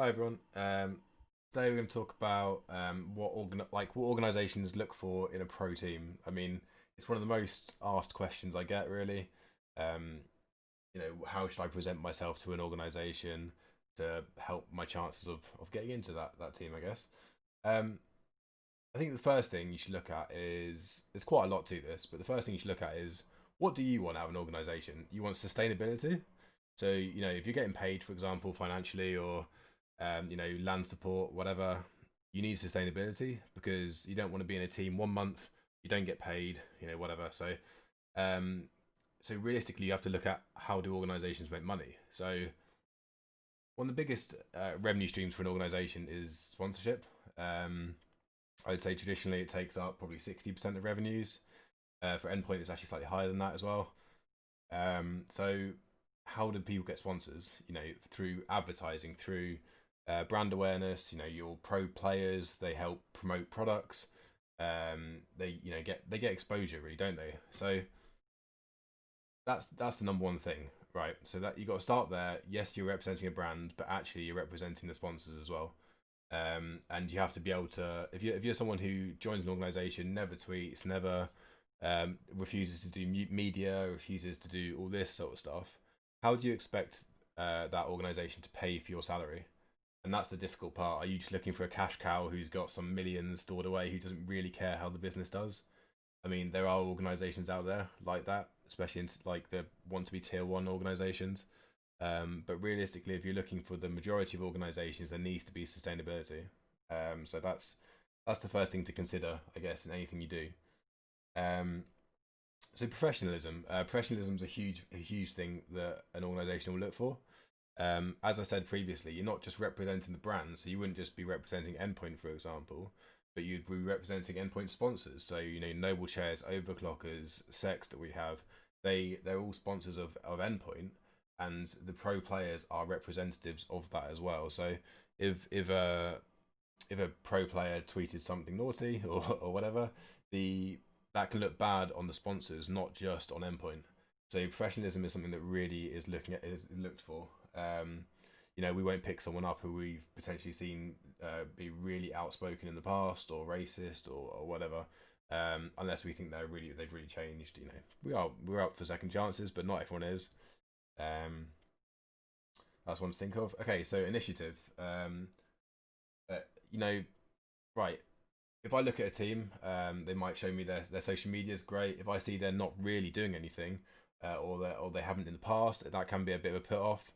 Hi everyone. Today we're going to talk about what organizations look for in a pro team. I mean, it's one of the most asked questions I get really. Um, how should I present myself to an organization to help my chances of getting into that team? I guess. Um, I think the first thing you should look at is there's quite a lot to this, but the first thing you should look at is what do you want out of an organization? You want sustainability. So if you're getting paid, for example, financially or land support, whatever, you need sustainability because you don't want to be in a team 1 month you don't get paid, whatever. Um, so realistically, you have to look at how do organizations make money. So one of the biggest revenue streams for an organization is sponsorship. I'd say traditionally it takes up probably 60% of revenues. For Endpoint, it's actually slightly higher than that as well. So how do people get sponsors? Through advertising, through brand awareness. Your pro players, they help promote products. They get exposure, really, don't they? So that's the number one thing, right? So that you got to start there. Yes, you're representing a brand, but actually you're representing the sponsors as well. And you have to be able to, if you're someone who joins an organization, never tweets, never refuses to do media, refuses to do all this sort of stuff, how do you expect that organization to pay for your salary? And that's the difficult part. Are you just looking for a cash cow who's got some millions stored away who doesn't really care how the business does? I mean, there are organizations out there like that, especially in like the want to be tier one organizations. But realistically, if you're looking for the majority of organizations, there needs to be sustainability. So that's the first thing to consider, I guess, in anything you do. Um, so professionalism. Professionalism is a huge thing that an organization will look for. As I said previously, you're not just representing the brand, so you wouldn't just be representing Endpoint, for example, but you'd be representing Endpoint sponsors. So Noble Chairs, Overclockers, Sex that we have, they're all sponsors of Endpoint, and the pro players are representatives of that as well. So if a pro player tweeted something naughty or whatever, the that can look bad on the sponsors, not just on Endpoint. So professionalism is something that really is looked for. We won't pick someone up who we've potentially seen be really outspoken in the past or racist or whatever, unless we think they've really changed. We're up for second chances, but not everyone is. Um, that's one to think of. Okay, so initiative. Uh, you know, right. If I look at a team, they might show me their social media is great. If I see they're not really doing anything, or they haven't in the past, that can be a bit of a put off.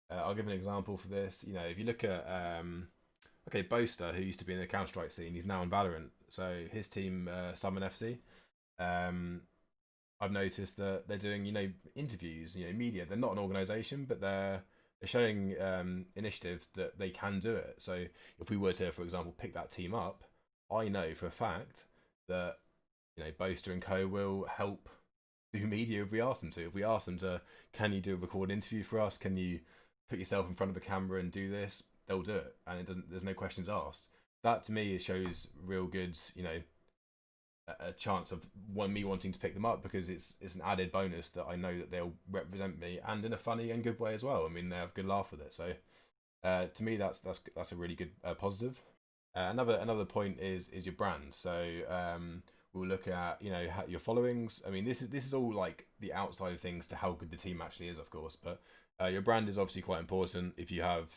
I'll give an example for this. If you look at Boaster, who used to be in the Counter Strike scene, he's now in Valorant. So his team, Summon FC, um, I've noticed that they're doing interviews, media. They're not an organisation, but they're showing initiative that they can do it. So if we were to, for example, pick that team up, I know for a fact that Boaster and Co will help do media if we ask them to. If we ask them to, can you do a recorded interview for us? Can you put yourself in front of a camera and do this? They'll do it, and it doesn't. There's no questions asked. That to me shows real good, a chance of me wanting to pick them up because it's an added bonus that I know that they'll represent me and in a funny and good way as well. I mean, they have a good laugh with it. So to me, that's a really good positive. Another point is your brand. So we'll look at your followings. I mean, this is all like the outside of things to how good the team actually is, of course. But your brand is obviously quite important. If you have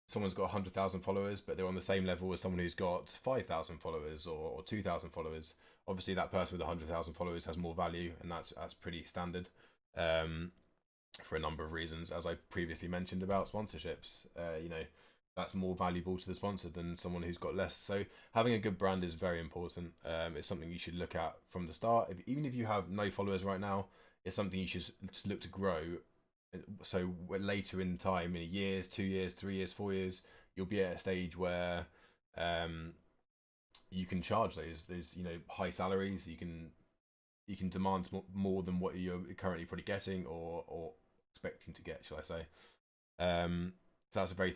someone's got 100,000 followers, but they're on the same level as someone who's got 5,000 followers or 2,000 followers, obviously that person with 100,000 followers has more value, and that's pretty standard. For a number of reasons, as I previously mentioned about sponsorships. That's more valuable to the sponsor than someone who's got less. So having a good brand is very important. It's something you should look at from the start. Even if you have no followers right now, it's something you should look to grow. So later in time, in years, 2 years, 3 years, 4 years, you'll be at a stage where you can charge those high salaries. You can demand more than what you're currently probably getting or expecting to get, shall I say? So that's a very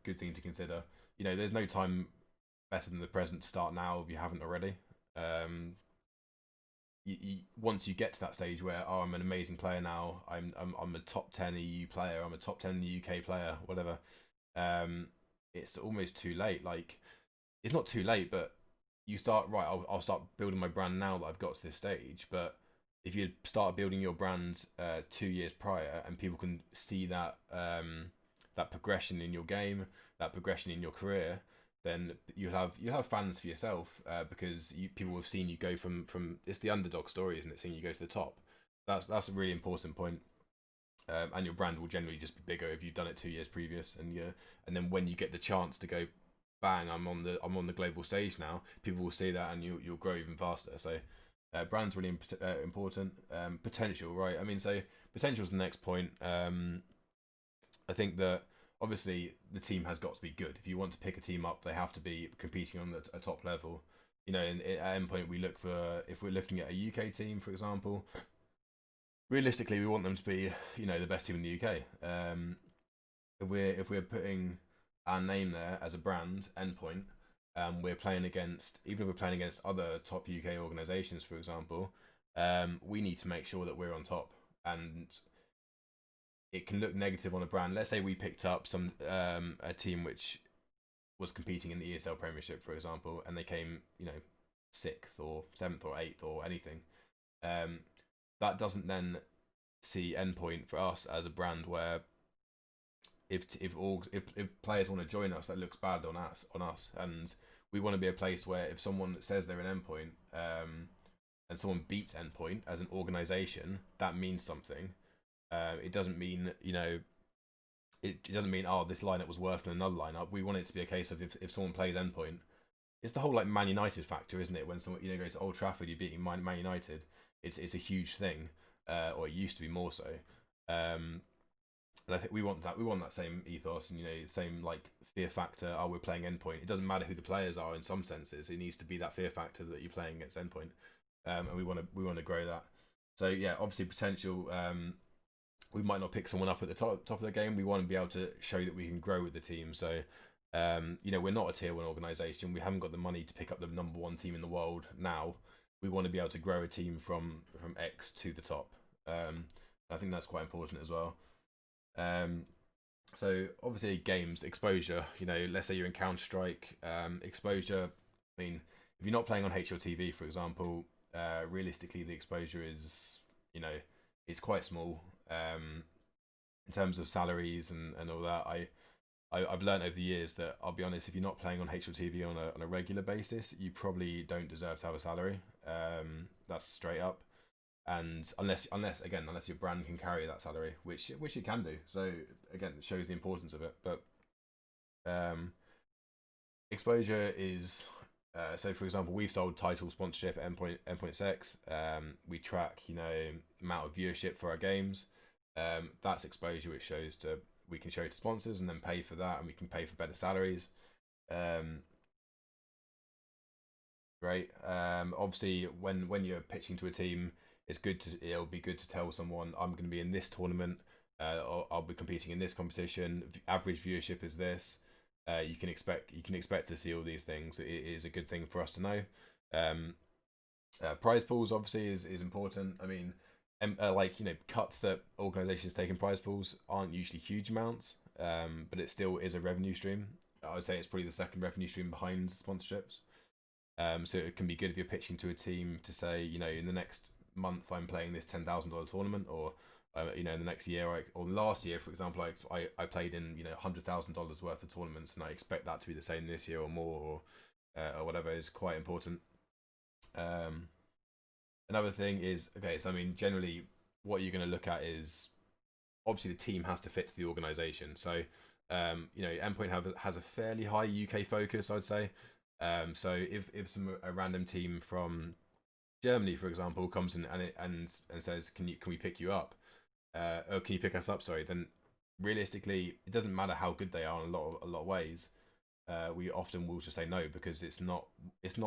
good thing to consider. There's no time better than the present to start now if you haven't already. Once you get to that stage where I'm an amazing player now, I'm a top 10 EU player, I'm a top 10 UK player, whatever. um, it's almost too late. Like, it's not too late, but you start right. I'll start building my brand now that I've got to this stage. But if you start building your brand 2 years prior, and people can see that that progression in your game, that progression in your career, then you have fans for yourself because people have seen you go from it's the underdog story, isn't it? Seeing you go to the top. That's a really important point. And your brand will generally just be bigger if you've done it 2 years previous, and then when you get the chance to go, bang, I'm on the global stage now. People will see that, and you'll grow even faster. So, brand's really important. Potential, right? I mean, so potential is the next point. I think that obviously the team has got to be good. If you want to pick a team up, they have to be competing on a top level. At Endpoint, we look for, if we're looking at a UK team, for example, realistically, we want them to be, the best team in the UK. If we're putting our name there as a brand, Endpoint, we're playing against, even if we're playing against other top UK organisations, for example, we need to make sure that we're on top. And it can look negative on a brand. Let's say we picked up a team which was competing in the ESL Premiership, for example, and they came, sixth or seventh or eighth or anything. That doesn't then see Endpoint for us as a brand where if players want to join us, that looks bad on us, and we want to be a place where if someone says they're an Endpoint, and someone beats Endpoint as an organization, that means something. It doesn't mean it doesn't mean, oh, this lineup was worse than another lineup. We want it to be a case of if someone plays Endpoint, it's the whole like Man United factor, isn't it? When someone go to Old Trafford, you're beating Man United. It's a huge thing, or it used to be more so. And I think we want that same ethos, and the same like fear factor. Oh, we're playing Endpoint. It doesn't matter who the players are in some senses. It needs to be that fear factor that you're playing against Endpoint, and we want to grow that. So yeah, obviously potential. We might not pick someone up at the top of the game. We want to be able to show that we can grow with the team. So, we're not a tier 1 organisation. We haven't got the money to pick up the number 1 team in the world now. We want to be able to grow a team from X to the top. I think that's quite important as well. So obviously games exposure. Let's say you're in Counter Strike. Exposure. I mean, if you're not playing on HLTV, for example, realistically the exposure is it's quite small. In terms of salaries and all that, I've learned over the years that, I'll be honest, if you're not playing on HLTV on a regular basis, you probably don't deserve to have a salary. That's straight up. And unless your brand can carry that salary, which it can do. So again, it shows the importance of it. But exposure is so, for example, we've sold title sponsorship at Endpoint Sex. We track amount of viewership for our games. That's exposure, which we can show to sponsors and then pay for that, and we can pay for better salaries. Great. Obviously, when you're pitching to a team, it'll be good to tell someone, I'm going to be in this tournament. I'll be competing in this competition. Average viewership is this. You can expect to see all these things. It is a good thing for us to know. Prize pools obviously is important. I mean, cuts that organisations take in prize pools aren't usually huge amounts, but it still is a revenue stream. I would say it's probably the second revenue stream behind sponsorships. So it can be good if you're pitching to a team to say, in the next month I'm playing this $10,000 tournament, or in the next year, or last year, for example, I played in $100,000 worth of tournaments, and I expect that to be the same this year or more, or whatever, is quite important. Another thing is, okay, so I mean, generally, what you're going to look at is obviously the team has to fit to the organisation. So, Endpoint has a fairly high UK focus, I'd say. So if a random team from Germany, for example, comes in and says, can we pick you up? Or can you pick us up? Sorry. Then realistically, it doesn't matter how good they are in a lot of ways. We often will just say no, because it's not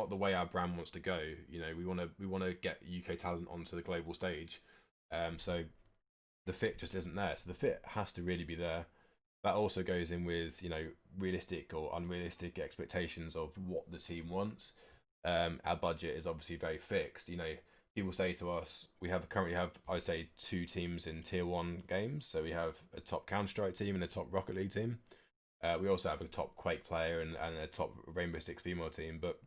the way our brand wants to go. We want to get UK talent onto the global stage. So the fit just isn't there. So the fit has to really be there. That also goes in with realistic or unrealistic expectations of what the team wants. Our budget is obviously very fixed. People say to us, we currently have, I would say, 2 teams in tier 1 games. So we have a top Counter Strike team and a top Rocket League team. We also have a top Quake player and a top Rainbow Six female team, but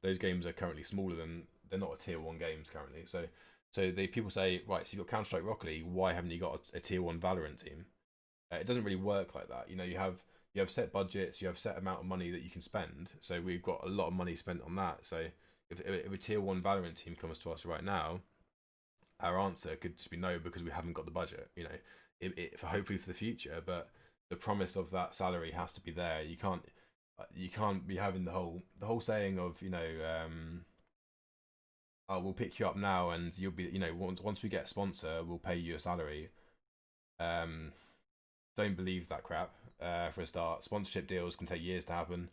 those games are currently smaller than they're not a tier 1 games currently. So they people say, right, so you've got Counter Strike Rocket League, why haven't you got a tier 1 Valorant team? It doesn't really work like that. You have set budgets, you have set amount of money that you can spend. So we've got a lot of money spent on that. So if a tier 1 Valorant team comes to us right now, our answer could just be no, because we haven't got the budget. Hopefully for the future, but the promise of that salary has to be there. You can't be having the whole saying of, oh, we'll pick you up now and you'll be, once we get a sponsor, we'll pay you a salary. Don't believe that crap. For a start, sponsorship deals can take years to happen.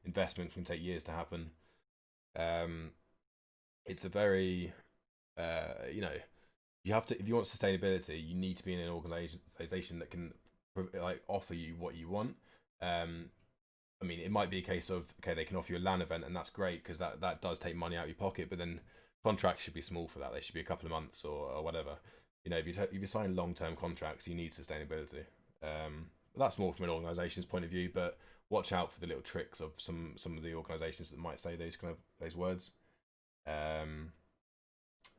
Investment can take years to happen. It's a very, you have to, if you want sustainability, you need to be in an organization that can offer you what you want. I mean, it might be a case of, okay, they can offer you a LAN event, and that's great because that does take money out of your pocket. But then contracts should be small for that. They should be a couple of months or whatever. If you sign long-term contracts, you need sustainability. But that's more from an organisation's point of view. But watch out for the little tricks of some of the organisations that might say those words.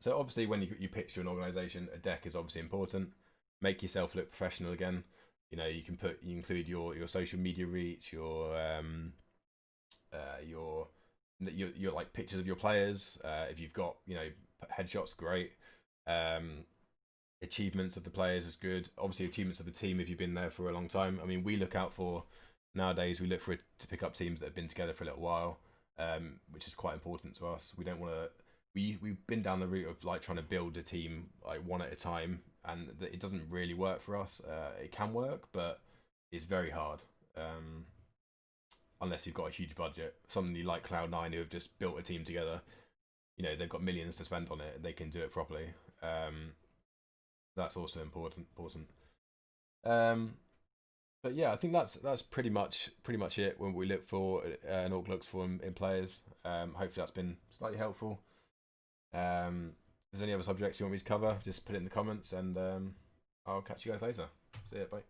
So obviously, when you pitch to an organisation, a deck is obviously important. Make yourself look professional again. You include your social media reach, your like pictures of your players. If you've got headshots, great. Achievements of the players is good. Obviously, achievements of the team if you've been there for a long time. I mean, we look to pick up teams that have been together for a little while, which is quite important to us. We don't want to. We've been down the route of like trying to build a team like one at a time, and it doesn't really work for us. It can work, but it's very hard. Unless you've got a huge budget, somebody like Cloud9 who have just built a team together. They've got millions to spend on it, and they can do it properly. That's also important. But yeah, I think that's pretty much it when we look for an org looks for in players. Hopefully that's been slightly helpful. If there's any other subjects you want me to cover, just put it in the comments, and I'll catch you guys later. See ya, bye.